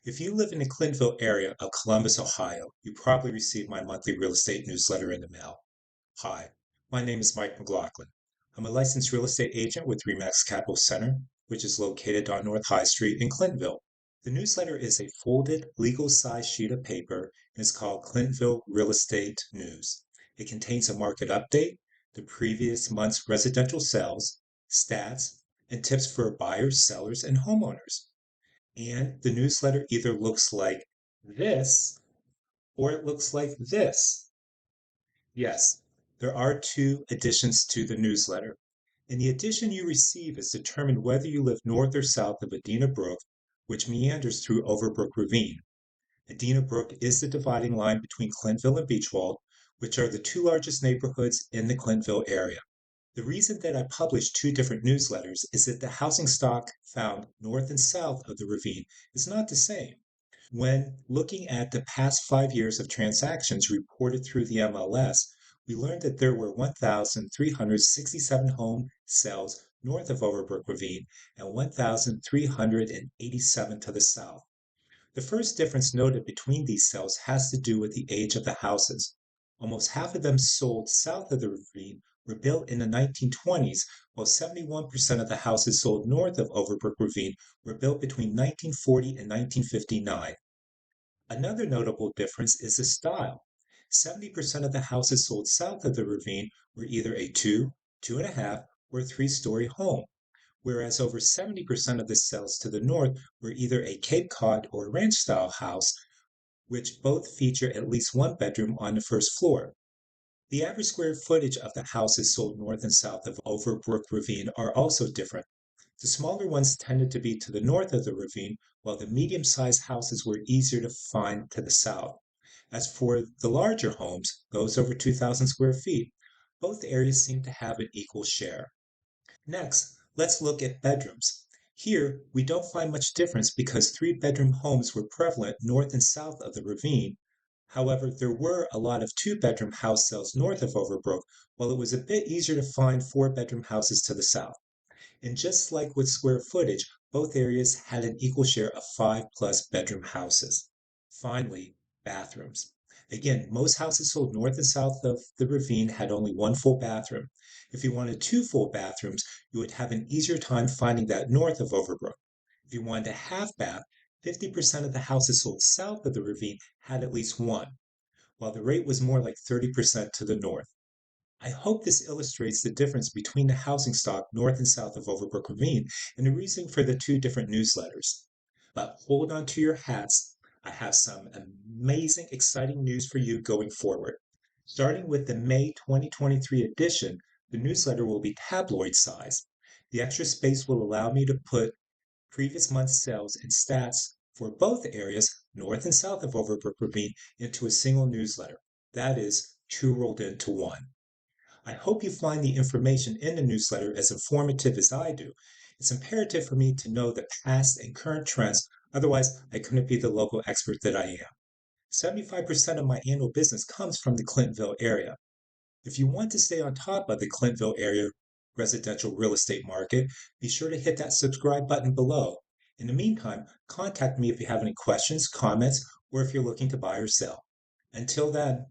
If you live in the Clintonville area of Columbus, Ohio, you probably receive my monthly real estate newsletter in the mail. Hi, my name is Mike McLaughlin. I'm a licensed real estate agent with Remax Capital Center, which is located on North High Street in Clintonville. The newsletter is a folded, legal-size sheet of paper and is called Clintonville Real Estate News. It contains a market update, the previous month's residential sales, stats, and tips for buyers, sellers, and homeowners. And the newsletter either looks like this or it looks like this. Yes, there are two additions to the newsletter. And the addition you receive is determined whether you live north or south of Adena Brook, which meanders through Overbrook Ravine. Adena Brook is the dividing line between Clintonville and Beechwald, which are the two largest neighborhoods in the Clintonville area. The reason that I publish two different newsletters is that the housing stock found north and south of the ravine is not the same. When looking at the past 5 years of transactions reported through the MLS, we learned that there were 1,367 home sales north of Overbrook Ravine and 1,387 to the south. The first difference noted between these sales has to do with the age of the houses. Almost half of them sold south of the ravine were built in the 1920s, while 71% of the houses sold north of Overbrook Ravine were built between 1940 and 1959. Another notable difference is the style. 70% of the houses sold south of the ravine were either a two, two and a half, or three-story home, whereas over 70% of the sales to the north were either a Cape Cod or ranch style house, which both feature at least one bedroom on the first floor. The average square footage of the houses sold north and south of Overbrook Ravine are also different. The smaller ones tended to be to the north of the ravine, while the medium-sized houses were easier to find to the south. As for the larger homes, those over 2,000 square feet, both areas seem to have an equal share. Next, let's look at bedrooms. Here, we don't find much difference because three-bedroom homes were prevalent north and south of the ravine. However, there were a lot of two-bedroom house sales north of Overbrook, while it was a bit easier to find four-bedroom houses to the south. And just like with square footage, both areas had an equal share of 5+ bedroom houses. Finally, bathrooms. Again, most houses sold north and south of the ravine had only one full bathroom. If you wanted two full bathrooms, you would have an easier time finding that north of Overbrook. If you wanted a half bath, 50% of the houses sold south of the ravine had at least one, while the rate was more like 30% to the north. I hope this illustrates the difference between the housing stock north and south of Overbrook Ravine and the reason for the two different newsletters. But hold on to your hats. I have some amazing, exciting news for you going forward. Starting with the May 2023 edition, the newsletter will be tabloid size. The extra space will allow me to put previous month's sales and stats for both areas, north and south of Overbrook Ravine, into a single newsletter. That is, two rolled into one. I hope you find the information in the newsletter as informative as I do. It's imperative for me to know the past and current trends, otherwise, I couldn't be the local expert that I am. 75% of my annual business comes from the Clintonville area. If you want to stay on top of the Clintonville area residential real estate market, be sure to hit that subscribe button below. In the meantime, contact me if you have any questions, comments, or if you're looking to buy or sell. Until then,